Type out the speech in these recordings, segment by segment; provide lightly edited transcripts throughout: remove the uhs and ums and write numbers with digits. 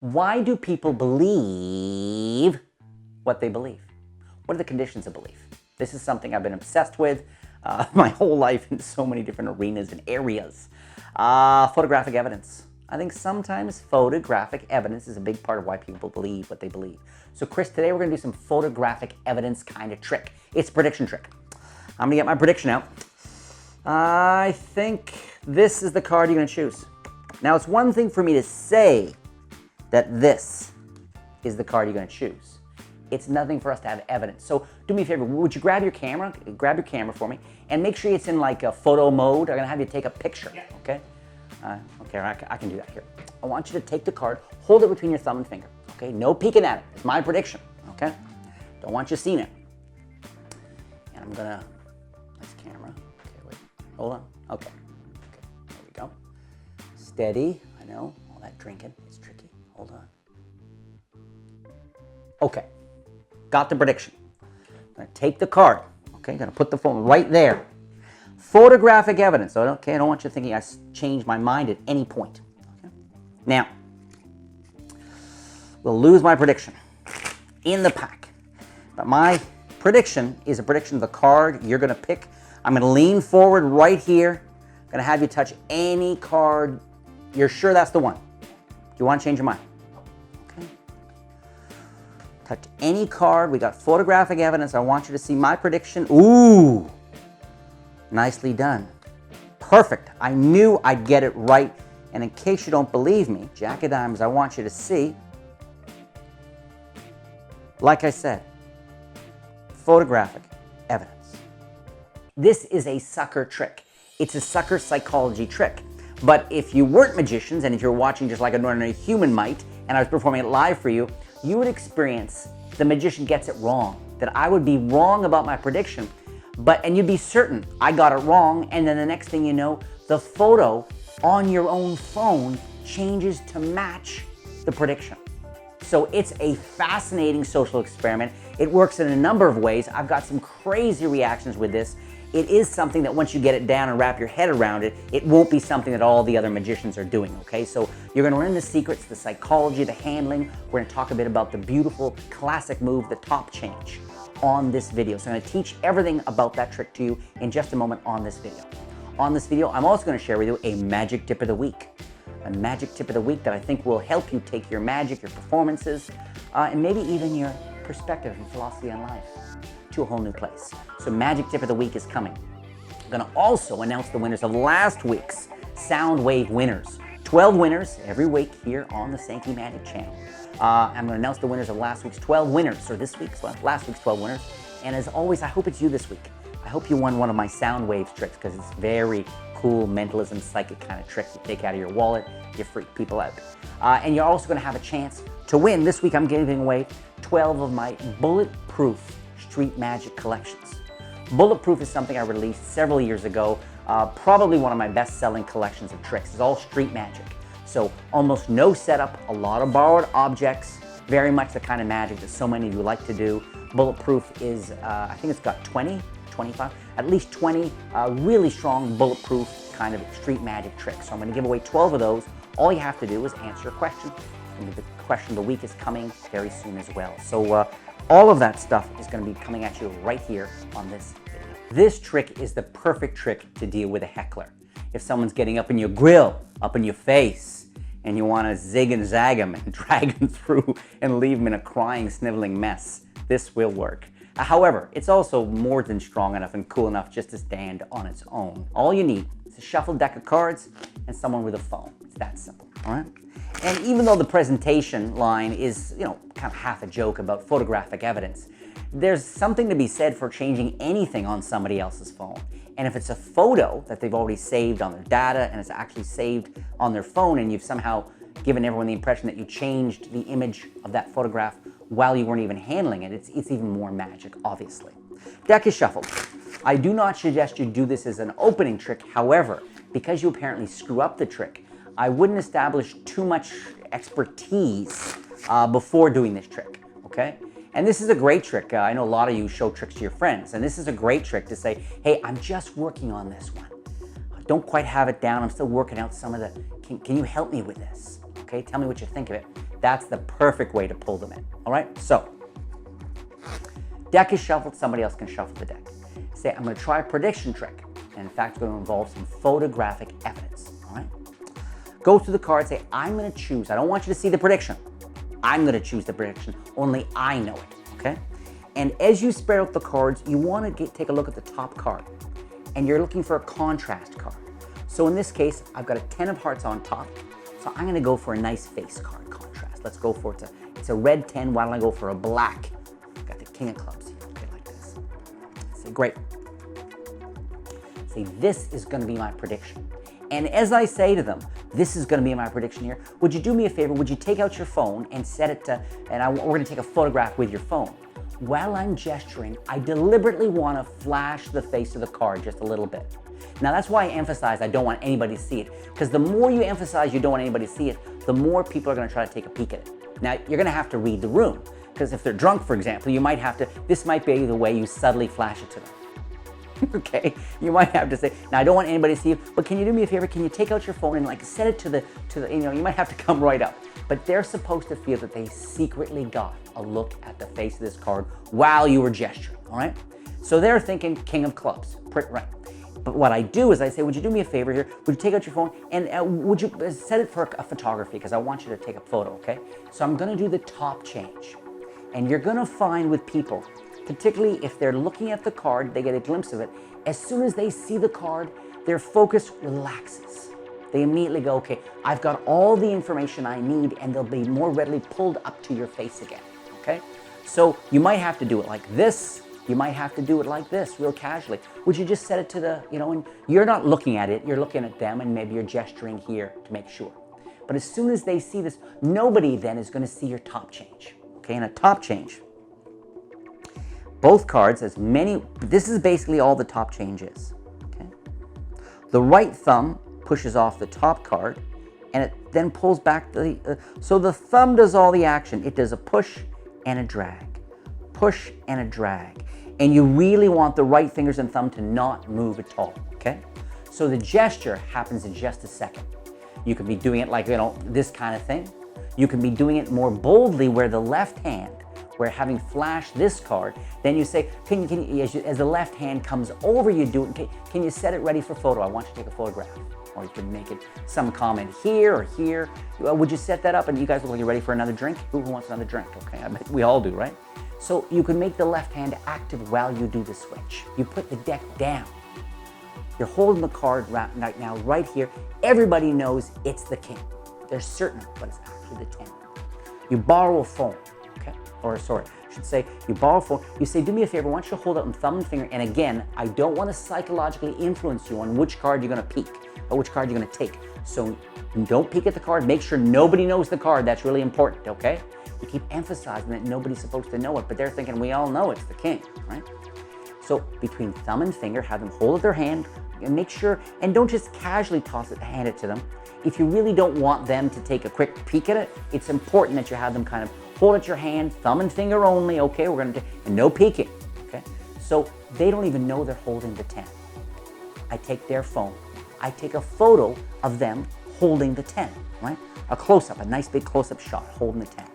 Why do people believe what they believe? What are the conditions of belief? This is something I've been obsessed with my whole life in so many different arenas and areas. Photographic evidence. I think sometimes photographic evidence is a big part of why people believe what they believe. So Chris, today we're going to do some photographic evidence kind of trick. It's a prediction trick. I'm going to get my prediction out. I think this is the card you're going to choose. Now, it's one thing for me to say that this is the card you're going to choose. It's nothing for us to have evidence. So do me a favor, would you grab your camera for me, and make sure it's in like a photo mode. I'm going to have you take a picture, okay? Okay, I can do that here. I want you to take the card, hold it between your thumb and finger, okay? No peeking at it. It's my prediction, okay? Don't want you seeing it. And I'm going to, nice camera. Okay, wait, hold on. Okay, there we go. Steady. I know, all that drinking, it's tricky. Hold on. Okay, got the prediction. I'm going to take the card, okay? Going to put the phone right there. Photographic evidence. So, okay, I don't want you thinking I changed my mind at any point. Okay? Now, we'll lose my prediction in the pack. But my prediction is a prediction of the card you're going to pick. I'm going to lean forward right here. I'm going to have you touch any card. You're sure that's the one? Do you want to change your mind? Okay. Touch any card. We got photographic evidence. I want you to see my prediction. Ooh. Nicely done. Perfect. I knew I'd get it right. And in case you don't believe me, Jack of Diamonds, I want you to see, like I said, photographic evidence. This is a sucker trick. It's a sucker psychology trick. But if you weren't magicians, and if you're watching just like an ordinary human might, and I was performing it live for you, you would experience the magician gets it wrong. That I would be wrong about my prediction, and you'd be certain I got it wrong, and then the next thing you know, the photo on your own phone changes to match the prediction. So it's a fascinating social experiment. It works in a number of ways. I've got some crazy reactions with this. It is something that once you get it down and wrap your head around it, it won't be something that all the other magicians are doing, okay? So you're gonna learn the secrets, the psychology, the handling. We're gonna talk a bit about the beautiful classic move, the top change, on this video. So I'm gonna teach everything about that trick to you in just a moment on this video. On this video, I'm also gonna share with you a magic tip of the week. A magic tip of the week that I think will help you take your magic, your performances, and maybe even your perspective and philosophy on life to a whole new place. So magic tip of the week is coming. I'm gonna also announce the winners of last week's Sound Wave winners. 12 winners every week here on the Sankey Magic channel. I'm gonna announce the winners of last week's 12 winners, or last week's 12 winners. And as always, I hope it's you this week. I hope you won one of my Sound Waves tricks, because it's very cool mentalism, psychic kind of trick you take out of your wallet, you freak people out. And you're also gonna have a chance to win. This week I'm giving away 12 of my bulletproof street magic collections. Bulletproof is something I released several years ago, probably one of my best-selling collections of tricks. It's all street magic. So almost no setup, a lot of borrowed objects, very much the kind of magic that so many of you like to do. Bulletproof is, I think it's got 20, 25, at least 20 really strong bulletproof kind of street magic tricks. So I'm gonna give away 12 of those. All you have to do is answer a question. And the question of the week is coming very soon as well. So all of that stuff is going to be coming at you right here on this video. This trick is the perfect trick to deal with a heckler. If someone's getting up in your grill, up in your face, and you want to zig and zag them and drag them through and leave them in a crying, sniveling mess, this will work. However, it's also more than strong enough and cool enough just to stand on its own. All you need is a shuffled deck of cards and someone with a phone. It's that simple, all right? And even though the presentation line is, kind of half a joke about photographic evidence, there's something to be said for changing anything on somebody else's phone. And if it's a photo that they've already saved on their data and it's actually saved on their phone, and you've somehow given everyone the impression that you changed the image of that photograph while you weren't even handling it, it's even more magic, obviously. Deck is shuffled. I do not suggest you do this as an opening trick. However, because you apparently screw up the trick, I wouldn't establish too much expertise before doing this trick, okay? And this is a great trick. I know a lot of you show tricks to your friends, and this is a great trick to say, hey, I'm just working on this one. I don't quite have it down. I'm still working out some of the, can you help me with this? Okay, tell me what you think of it. That's the perfect way to pull them in. All right, so deck is shuffled, somebody else can shuffle the deck. Say, I'm going to try a prediction trick, and in fact, it's going to involve some photographic evidence. All right, go through the card, say, I'm going to choose. I don't want you to see the prediction. I'm going to choose the prediction. Only I know it. Okay, and as you spread out the cards, you want to take a look at the top card, and you're looking for a contrast card. So in this case, I've got a 10 of hearts on top, so I'm going to go for a nice face card contrast. Let's go for it. It's a red 10. Why don't I go for a black? I've got the king of clubs here. Okay, like this. Say, great. Say, this is going to be my prediction. And as I say to them, this is going to be my prediction here, would you do me a favor? Would you take out your phone and set it to, we're going to take a photograph with your phone. While I'm gesturing, I deliberately want to flash the face of the card just a little bit. Now that's why I emphasize I don't want anybody to see it, because the more you emphasize you don't want anybody to see it, the more people are going to try to take a peek at it. Now you're going to have to read the room, because if they're drunk, for example, you might have to, this might be the way you subtly flash it to them. Okay, you might have to say, now I don't want anybody to see it, but can you do me a favor? Can you take out your phone and like set it to the, you might have to come right up. But they're supposed to feel that they secretly got a look at the face of this card while you were gesturing, all right? So they're thinking king of clubs, right? But what I do is I say, would you do me a favor here? Would you take out your phone and would you set it for a photography, because I want you to take a photo, okay? So I'm gonna do the top change. And you're gonna find with people, particularly if they're looking at the card, they get a glimpse of it, as soon as they see the card, their focus relaxes. They immediately go, okay, I've got all the information I need, and they'll be more readily pulled up to your face again, okay? So you might have to do it like this. You might have to do it like this, real casually. Would you just set it to the, and you're not looking at it, you're looking at them, and maybe you're gesturing here to make sure. But as soon as they see this, nobody then is going to see your top change, okay? And a top change, both cards, this is basically all the top change is, okay? The right thumb pushes off the top card, and it then pulls back so the thumb does all the action. It does a push and a drag, push and a drag. And you really want the right fingers and thumb to not move at all, okay? So the gesture happens in just a second. You can be doing it like, this kind of thing. You can be doing it more boldly where the left hand, where having flashed this card, then you say, as the left hand comes over, you do it, can you set it ready for photo? I want you to take a photograph. Or you can make it some comment here or here. Would you set that up? And you guys look like you're ready for another drink? Who wants another drink? Okay, I bet we all do, right? So you can make the left hand active while you do the switch. You put the deck down. You're holding the card right now, right here. Everybody knows it's the king. They're certain, but it's actually the 10. You borrow a phone, okay? Or sorry, I should say, you borrow a phone. You say, do me a favor, I want you to hold up thumb and finger. And again, I don't want to psychologically influence you on which card you're going to peek or which card you're going to take. So don't peek at the card. Make sure nobody knows the card. That's really important, okay? You keep emphasizing that nobody's supposed to know it, but they're thinking we all know it's the king, right? So between thumb and finger, have them hold their hand and make sure, and don't just casually hand it to them. If you really don't want them to take a quick peek at it, it's important that you have them kind of hold at your hand, thumb and finger only, okay? We're gonna do, and no peeking, okay? So they don't even know they're holding the 10. I take their phone. I take a photo of them holding the 10, right? A close-up, a nice big close-up shot, holding the 10.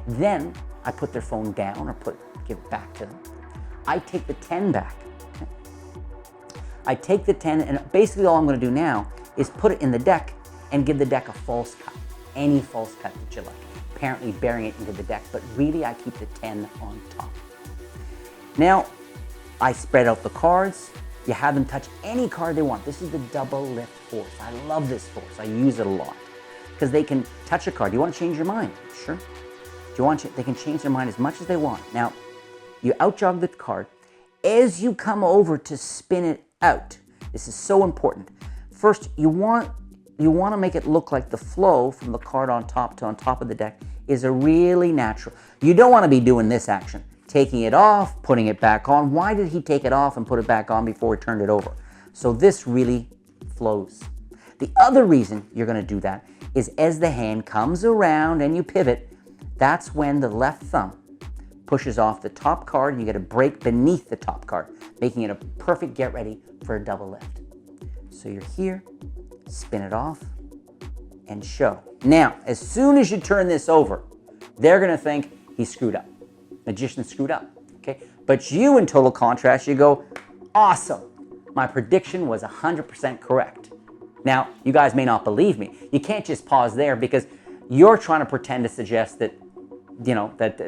Then I put their phone down or give it back to them. I take the 10 back. Okay? I take the 10, and basically all I'm going to do now is put it in the deck and give the deck a false cut, any false cut that you like, apparently burying it into the deck, but really I keep the 10 on top. Now, I spread out the cards. You have them touch any card they want. This is the double lift force. I love this force. I use it a lot because they can touch a card. Do you want to change your mind? Sure. Do you want to, they can change their mind as much as they want. Now, you outjog the card. As you come over to spin it out, this is so important. First, you want to make it look like the flow from the card on top to on top of the deck is a really natural. You don't want to be doing this action. Taking it off, putting it back on. Why did he take it off and put it back on before he turned it over? So this really flows. The other reason you're going to do that is as the hand comes around and you pivot, that's when the left thumb pushes off the top card and you get a break beneath the top card, making it a perfect get ready for a double lift. So you're here, spin it off, and show. Now, as soon as you turn this over, they're going to think he screwed up. Magician screwed up, okay? But you, in total contrast, you go, awesome. My prediction was 100% correct. Now, you guys may not believe me. You can't just pause there because you're trying to pretend to suggest that, you know, that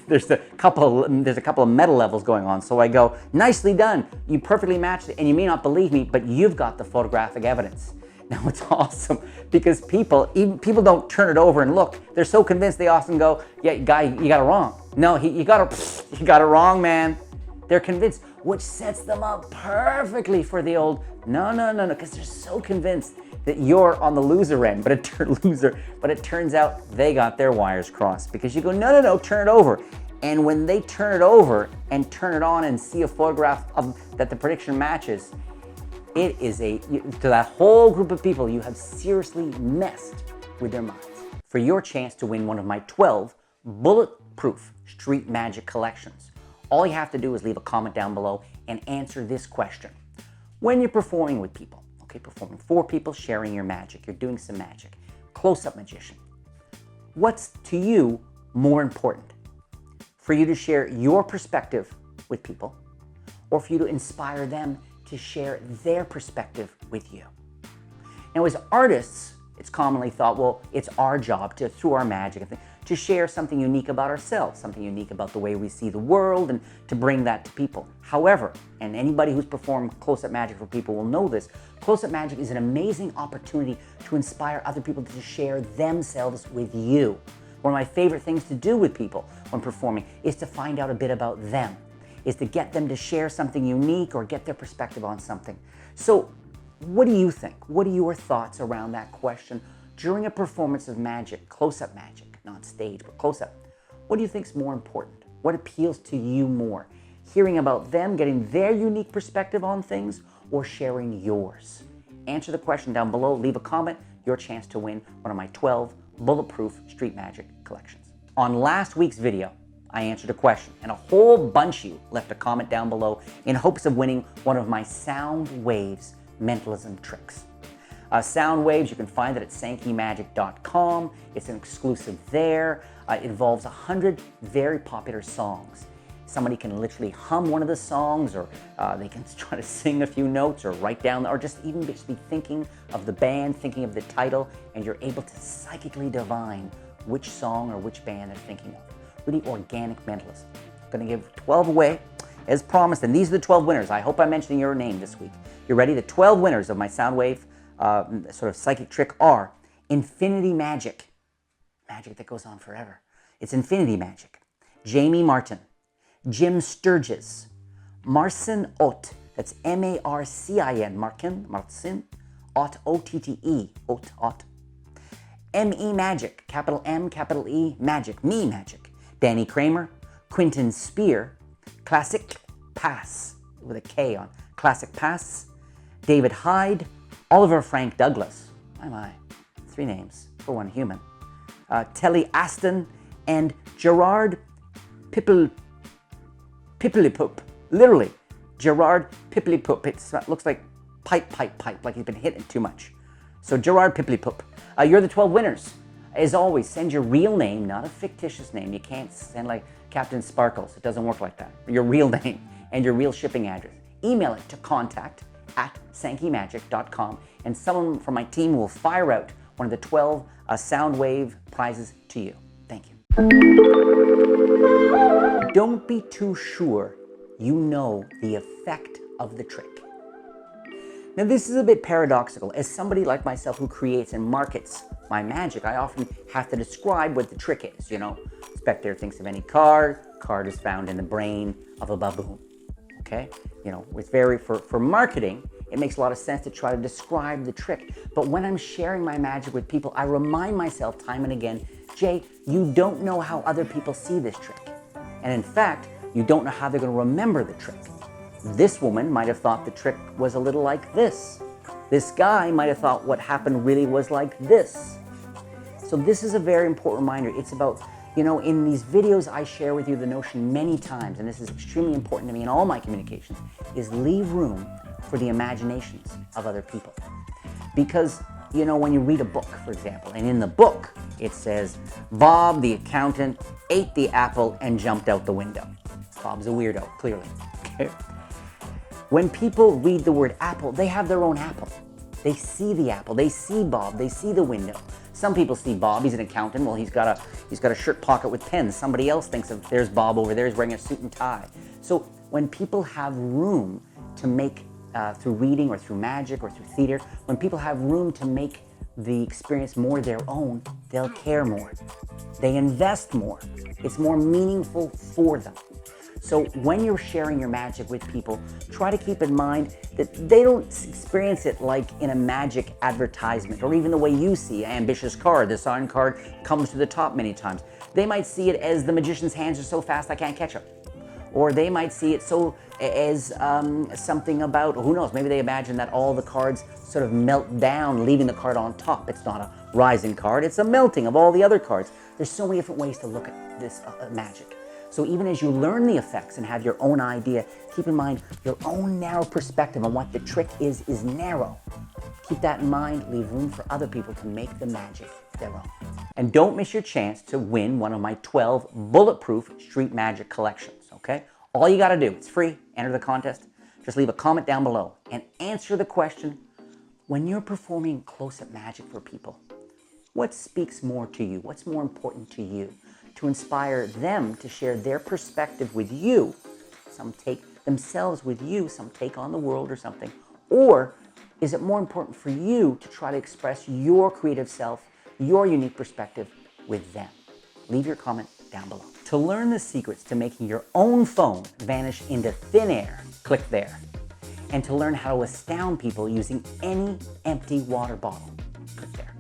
there's a couple of meta levels going on. So I go, nicely done. You perfectly matched it, and you may not believe me, but you've got the photographic evidence. Now it's awesome because people don't turn it over and look. They're so convinced they often go, yeah, guy, you got it wrong. No, you got it wrong, man. They're convinced, which sets them up perfectly for the old no, because they're so convinced that you're on the loser end, but it turns out they got their wires crossed because you go, no, turn it over. And when they turn it over and turn it on and see a photograph that the prediction matches, it is to that whole group of people, you have seriously messed with their minds. For your chance to win one of my 12 bulletproof street magic collections, all you have to do is leave a comment down below and answer this question. When you're performing with people, okay, performing for people, sharing your magic, you're doing some magic, close-up magician, what's to you more important? For you to share your perspective with people, or for you to inspire them to share their perspective with you? Now, as artists, it's commonly thought, well, it's our job to, through our magic, to share something unique about ourselves, something unique about the way we see the world, and to bring that to people. However, and anybody who's performed close-up magic for people will know this, close-up magic is an amazing opportunity to inspire other people to share themselves with you. One of my favorite things to do with people when performing is to find out a bit about them, is to get them to share something unique or get their perspective on something. So what do you think? What are your thoughts around that question during a performance of magic, close-up magic, not stage, but close-up? What do you think is more important? What appeals to you more? Hearing about them, getting their unique perspective on things, or sharing yours? Answer the question down below, leave a comment, your chance to win one of my 12 bulletproof street magic collections. On last week's video, I answered a question, and a whole bunch of you left a comment down below in hopes of winning one of my sound waves mentalism tricks. Sound waves, you can find it at sankymagic.com. It's an exclusive there. It involves 100 very popular songs. Somebody can literally hum one of the songs, or they can try to sing a few notes, or write down, or just even be thinking of the band, thinking of the title, and you're able to psychically divine which song or which band they're thinking of. Really organic mentalism. I'm going to give 12 away as promised, and these are the 12 winners. I hope I'm mentioning your name this week. You ready? The 12 winners of my Soundwave sort of psychic trick are Infinity Magic. Magic that goes on forever. It's Infinity Magic. Jamie Martin. Jim Sturgis. Marcin Ott. That's M-A-R-C-I-N. Marcin. Ott, O-T-T-E. Ott. M-E Magic. Capital M, capital E, Magic. Me Magic. Danny Kramer. Quentin Spear. Classic Pass. With a K on. Classic Pass. David Hyde. Oliver Frank Douglas. My. 3 names for one human. Telly Aston and Gerard Pippilipoop. Literally, Gerard Pippilipoop. It looks like pipe, like he's been hitting too much. So Gerard Pippilipoop. You're the 12 winners. As always, send your real name, not a fictitious name. You can't send like Captain Sparkles. It doesn't work like that. Your real name and your real shipping address. Email it to contact@sankymagic.com, and someone from my team will fire out one of the 12 Soundwave prizes to you. Thank you. Don't be too sure you know the effect of the trick. Now, this is a bit paradoxical. As somebody like myself who creates and markets my magic, I often have to describe what the trick is. You know, spectator thinks of any card is found in the brain of a baboon. Okay? You know, it's very, for marketing, it makes a lot of sense to try to describe the trick. But when I'm sharing my magic with people, I remind myself time and again, Jay, you don't know how other people see this trick. And in fact, you don't know how they're going to remember the trick. This woman might have thought the trick was a little like this. This guy might have thought what happened really was like this. So this is a very important reminder. It's about, you know, in these videos I share with you the notion many times, and this is extremely important to me in all my communications, is leave room for the imaginations of other people. Because you know, when you read a book, for example, and in the book it says, Bob the accountant ate the apple and jumped out the window. Bob's a weirdo, clearly. Okay. When people read the word apple, they have their own apple. They see the apple, they see Bob, they see the window. Some people see Bob, he's an accountant, well, he's got a shirt pocket with pens. Somebody else thinks of, there's Bob over there, he's wearing a suit and tie. So when people have room to make, through reading or through magic or through theater, when people have room to make the experience more their own, they'll care more. They invest more. It's more meaningful for them. So when you're sharing your magic with people, try to keep in mind that they don't experience it like in a magic advertisement or even the way you see an ambitious card. The sign card comes to the top many times. They might see it as the magician's hands are so fast I can't catch them. Or they might see it as something about, who knows, maybe they imagine that all the cards sort of melt down, leaving the card on top. It's not a rising card, it's a melting of all the other cards. There's so many different ways to look at this magic. So even as you learn the effects and have your own idea, keep in mind your own narrow perspective on what the trick is narrow. Keep that in mind, leave room for other people to make the magic their own. And don't miss your chance to win one of my 12 bulletproof street magic collections, okay? All you gotta do, it's free, enter the contest, just leave a comment down below and answer the question, when you're performing close-up magic for people, what speaks more to you? What's more important to you? To inspire them to share their perspective with you. Some take themselves with you, some take on the world or something. Or is it more important for you to try to express your creative self, your unique perspective with them? Leave your comment down below. To learn the secrets to making your own phone vanish into thin air, click there. And to learn how to astound people using any empty water bottle, click there.